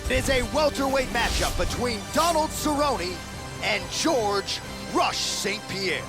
It is a welterweight matchup between Donald Cerrone and George Rush St. Pierre.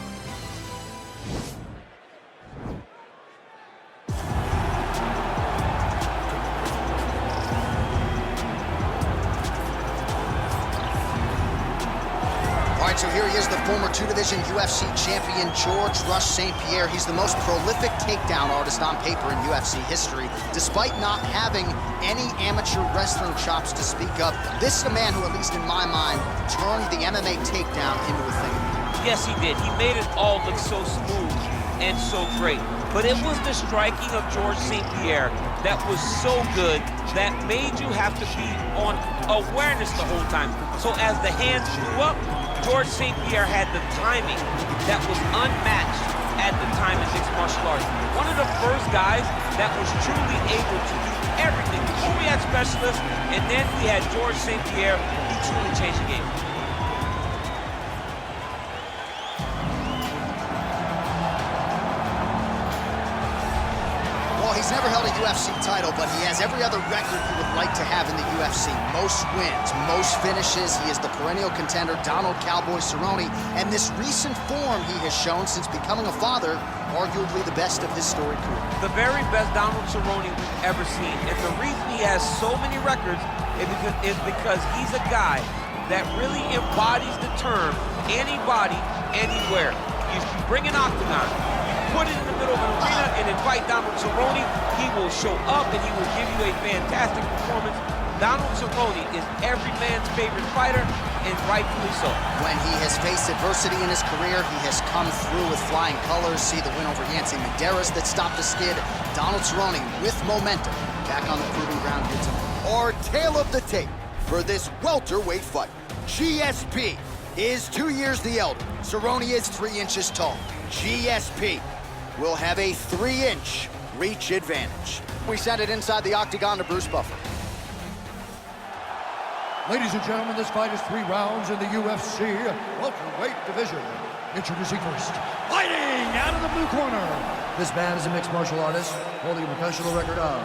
So here he is, the former two-division UFC champion, George Rush St. Pierre. He's the most prolific takedown artist on paper in UFC history. Despite not having any amateur wrestling chops to speak of, this is a man who, at least in my mind, turned the MMA takedown into a thing. Yes, he did. He made it all look so smooth and so great. But it was the striking of George St. Pierre that was so good that made you have to be on awareness the whole time. So as the hands flew up, George St. Pierre had the timing that was unmatched at the time in mixed martial arts. One of the first guys that was truly able to do everything. Before we had specialists, and then we had George St. Pierre, who truly changed the game. He's never held a UFC title, but he has every other record you would like to have in the UFC. Most wins, most finishes. He is the perennial contender, Donald Cowboy Cerrone, and this recent form he has shown since becoming a father, arguably the best of his storied career. The very best Donald Cerrone we've ever seen, and the reason he has so many records is because he's a guy that really embodies the term anybody, anywhere. You bring an octagon, put it in the middle of an arena and invite Donald Cerrone, he will show up and he will give you a fantastic performance. Donald Cerrone is every man's favorite fighter, and rightfully so. When he has faced adversity in his career, he has come through with flying colors. See the win over Yancy Medeiros that stopped a skid. Donald Cerrone with momentum, back on the proving ground here tonight. Our tale of the tape for this welterweight fight. GSP is 2 years the elder. Cerrone is 3 inches tall. GSP will have a 3-inch reach advantage. We send it inside the octagon to Bruce Buffer. Ladies and gentlemen, this fight is 3 rounds in the UFC welterweight division. Introducing first, fighting out of the blue corner. This man is a mixed martial artist, holding a professional record of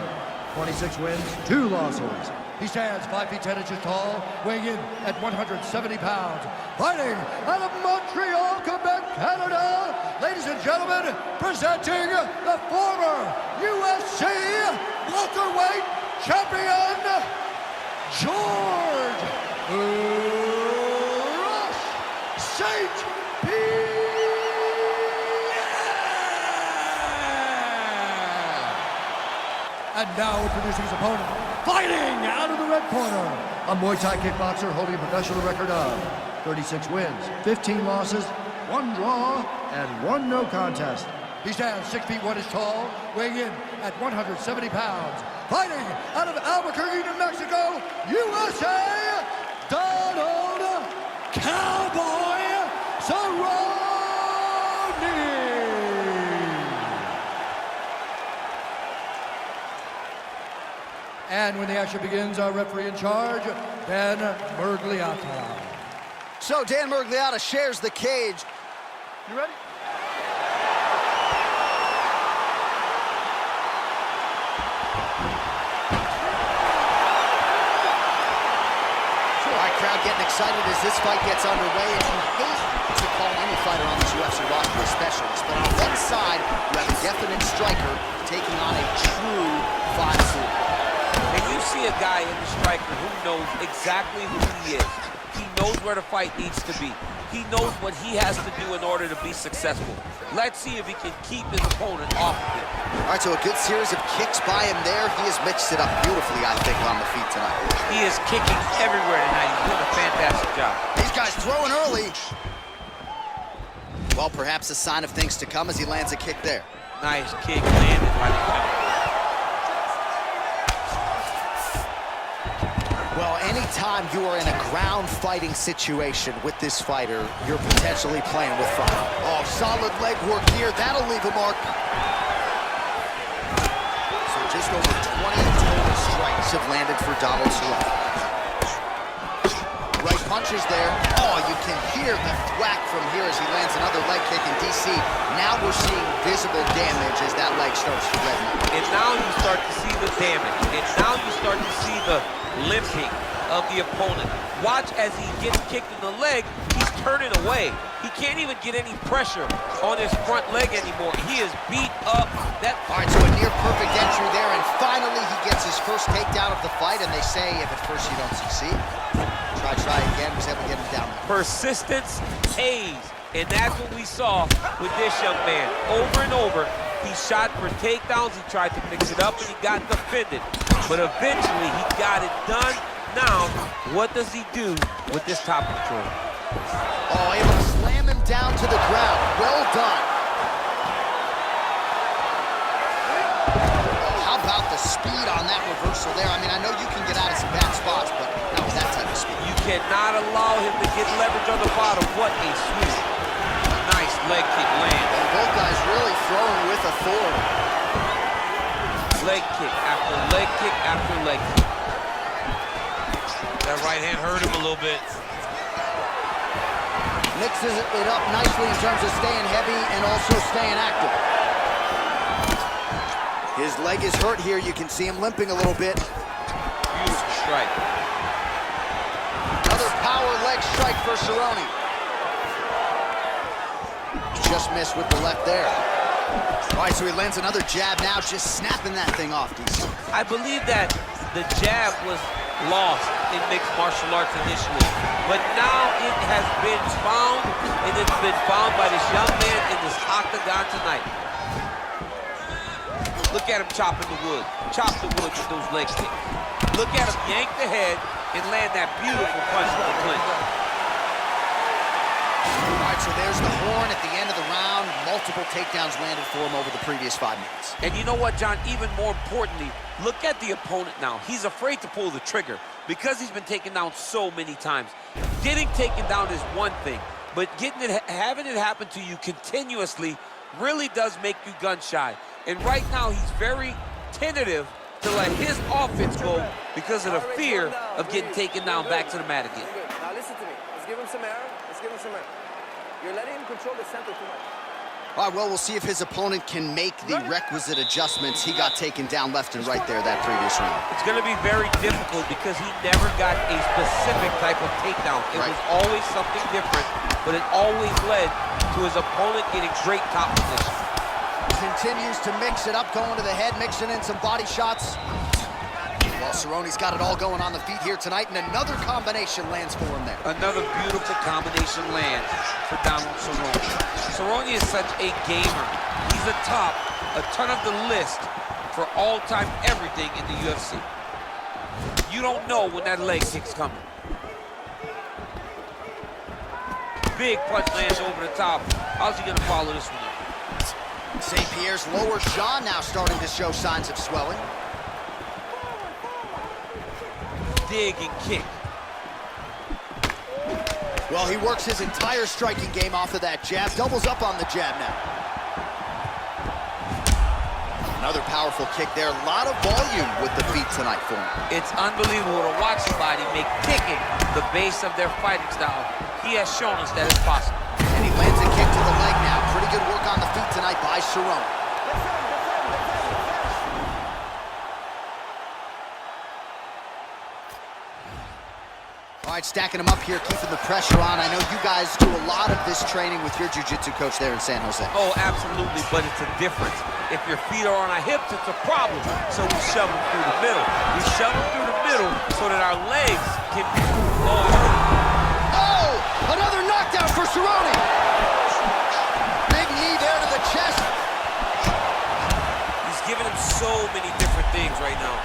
26 wins, 2 losses. He stands 5 feet 10 inches tall, weighing in at 170 pounds. Fighting out of Montreal, Quebec, Canada, ladies and gentlemen, presenting the former UFC welterweight champion, George Rush St. Pierre. And now introducing his opponent, fighting out of the red corner, a Muay Thai kickboxer holding a professional record of 36 wins, 15 losses, 1 draw, and 1 no contest. He stands 6 feet 1 inches tall, weighing in at 170 pounds. Fighting out of Albuquerque, New Mexico, USA, Donald Cowboy Cerrone. And when the action begins, our referee in charge, Dan Mergliata. So Dan Mergliata shares the cage. You ready? All right, crowd getting excited as this fight gets underway. And you hate to call any fighter on this UFC roster a specialist, but on one side, you have a definite striker taking on a true 5-tool. And you see a guy in the striker who knows exactly who he is. He knows where the fight needs to be. He knows what he has to do in order to be successful. Let's see if he can keep his opponent off of it. All right, so a good series of kicks by him there. He has mixed it up beautifully, I think, on the feet tonight. He is kicking everywhere tonight. He's doing a fantastic job. These guys throwing early. Well, perhaps a sign of things to come as he lands a kick there. Nice kick landed by the counter. Well, anytime you are in a ground fighting situation with this fighter, you're potentially playing with fire. Oh, solid leg work here. That'll leave a mark. So just over 20 total strikes have landed for Donald Cerrone. Right punches there. Oh, you can hear the thwack from here here as he lands another leg kick in DC. Now we're seeing visible damage as that leg starts to redden up. And now you start to see the damage. And now you start to see the limping of the opponent. Watch as he gets kicked in the leg, he's turning away. He can't even get any pressure on his front leg anymore. He is beat up. All right, so a near perfect entry there, and finally he gets his first takedown of the fight, and they say if at first you don't succeed, try again, was able to get him down. Persistence pays, and that's what we saw with this young man. Over and over, he shot for takedowns, he tried to mix it up, and he got defended. But eventually, he got it done. Now, what does he do with this top control? Oh, able to slam him down to the ground. Well done. Oh, how about the speed on that reversal there? I mean, I know you can get out of some bad spots, but not with that type of speed. You cannot allow him to get leverage on the bottom. What a sweep. Nice leg kick land. And both guys really throwing with authority. Leg kick after leg kick after leg kick. That right hand hurt him a little bit. Mixes it up nicely in terms of staying heavy and also staying active. His leg is hurt here. You can see him limping a little bit. Beautiful strike. Another power leg strike for Cerrone. Just missed with the left there. All right, so he lands another jab now, just snapping that thing off, DC. I believe that the jab was lost in mixed martial arts initially, but now it has been found, and it's been found by this young man in this octagon tonight. Look at him chopping the wood. Chop the wood with those leg kicks. Look at him yank the head and land that beautiful punch to the clinch. All right, so there's the horn at the end of the round. Multiple takedowns landed for him over the previous 5 minutes. And you know what, John? Even more importantly, look at the opponent now. He's afraid to pull the trigger because he's been taken down so many times. Getting taken down is one thing, but having it happen to you continuously really does make you gun shy. And right now, he's very tentative to let his offense go because of the fear of getting taken down back to the mat again. Now listen to me. Let's give him some air. Let's give him some air. You're letting him control the center too much. All right, well, we'll see if his opponent can make the requisite adjustments. He got taken down left and right there that previous round. It's going to be very difficult because he never got a specific type of takedown. It was always something different, but it always led to his opponent getting great top position. Continues to mix it up, going to the head, mixing in some body shots. Well, Cerrone's got it all going on the feet here tonight, and another combination lands for him there. Another beautiful combination lands for Donald Cerrone. Cerrone is such a gamer. He's atop a ton of the list for all-time everything in the UFC. You don't know when that leg kick's coming. Big punch lands over the top. How's he gonna follow this one up? St. Pierre's lower jaw now starting to show signs of swelling. Dig and kick. Well, he works his entire striking game off of that jab. Doubles up on the jab now. Another powerful kick there. A lot of volume with the feet tonight for him. It's unbelievable to watch somebody make kicking the base of their fighting style. He has shown us that it's possible. And he lands a kick to the leg now. Pretty good work on the feet tonight by Cerrone. All right, stacking them up here, keeping the pressure on. I know you guys do a lot of this training with your jiu-jitsu coach there in San Jose. Oh, absolutely, but it's a difference. If your feet are on our hips, it's a problem. So we shove them through the middle. We shove them through the middle so that our legs can be Oh, another knockdown for Cerrone. Big knee there to the chest. He's giving him so many different things right now.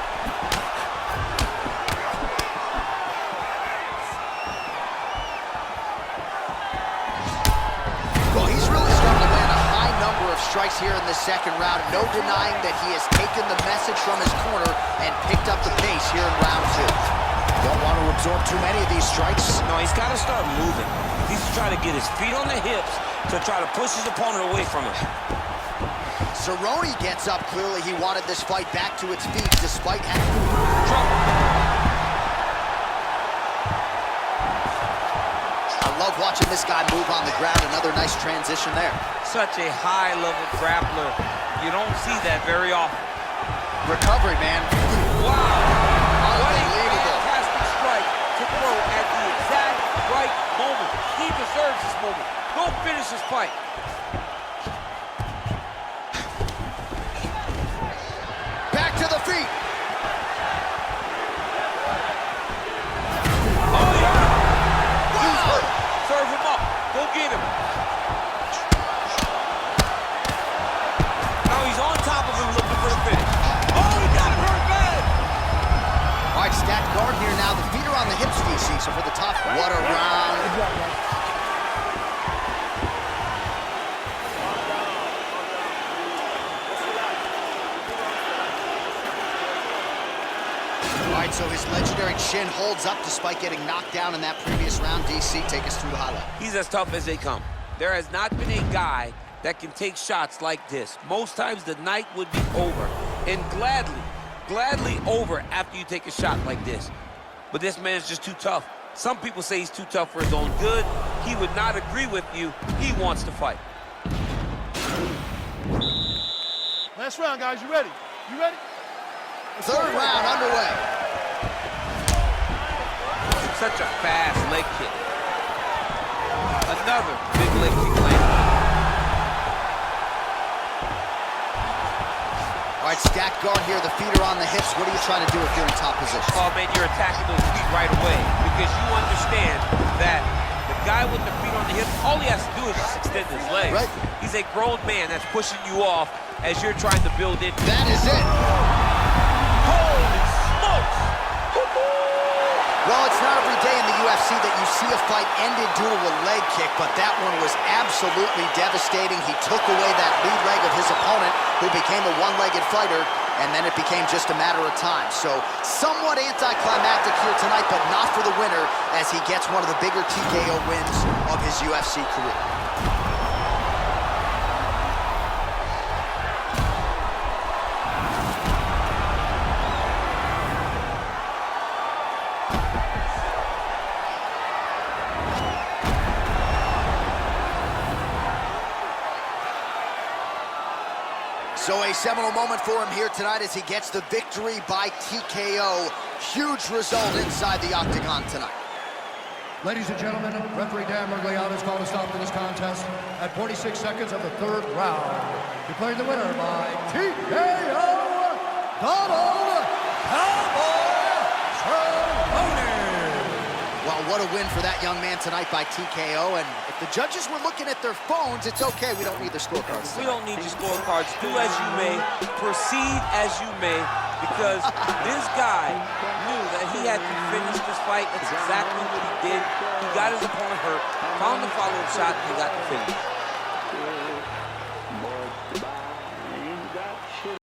Strikes here in the second round. No denying that he has taken the message from his corner and picked up the pace here in round 2. Don't want to absorb too many of these strikes. No, he's got to start moving. He's trying to get his feet on the hips to try to push his opponent away from him. Cerrone gets up. Clearly, he wanted this fight back to its feet despite having trouble. I love watching this guy move on the ground. Another nice transition there. Such a high-level grappler. You don't see that very often. Recovery, man. Wow. What a Unbelievable. fantastic strike to throw at the exact right moment. He deserves this moment. Go finish this fight. Back to the feet. Oh, yeah. Wow. Serve him up. Go get him. Now he's on top of him looking for the finish. Oh, he got hurt bad. All right, stacked guard here now. The feet are on the hips, DC, so for the top. What a round. All right, so his legendary chin holds up despite getting knocked down in that previous round. DC, take us through the highlight. He's as tough as they come. There has not been a guy that can take shots like this. Most times the night would be over, and gladly over after you take a shot like this. But this man is just too tough. Some people say he's too tough for his own good. He would not agree with you. He wants to fight. Last round, guys. You ready? You ready? Third round underway. Such a fast leg kick. Another big leg kick landed. All right, stacked guard here. The feet are on the hips. What are you trying to do if you're in top position? Oh, man, you're attacking those feet right away because you understand that the guy with the feet on the hips, all he has to do is just extend his legs. Right. He's a grown man that's pushing you off as you're trying to build it. That is it. Holy smokes! Well, it's not every day in the UFC that you see a fight ended due to a leg kick, but that one was absolutely devastating. He took away that lead leg of his opponent, who became a one-legged fighter, and then it became just a matter of time. So somewhat anticlimactic here tonight, but not for the winner, as he gets one of the bigger TKO wins of his UFC career. So a seminal moment for him here tonight as he gets the victory by TKO. Huge result inside the octagon tonight. Ladies and gentlemen, referee Dan Mergliano has called a stop to this contest at 46 seconds of the third round. Declaring the winner by TKO, Donald Cowboy Cerrone. Well, what a win for that young man tonight by TKO. And if the judges were looking at their phones, it's okay. We don't need their scorecards. We don't need your scorecards. Do as you may, proceed as you may, because this guy knew that he had to finish this fight. That's exactly what he did. He got his opponent hurt, found the follow-up shot, and he got the finish.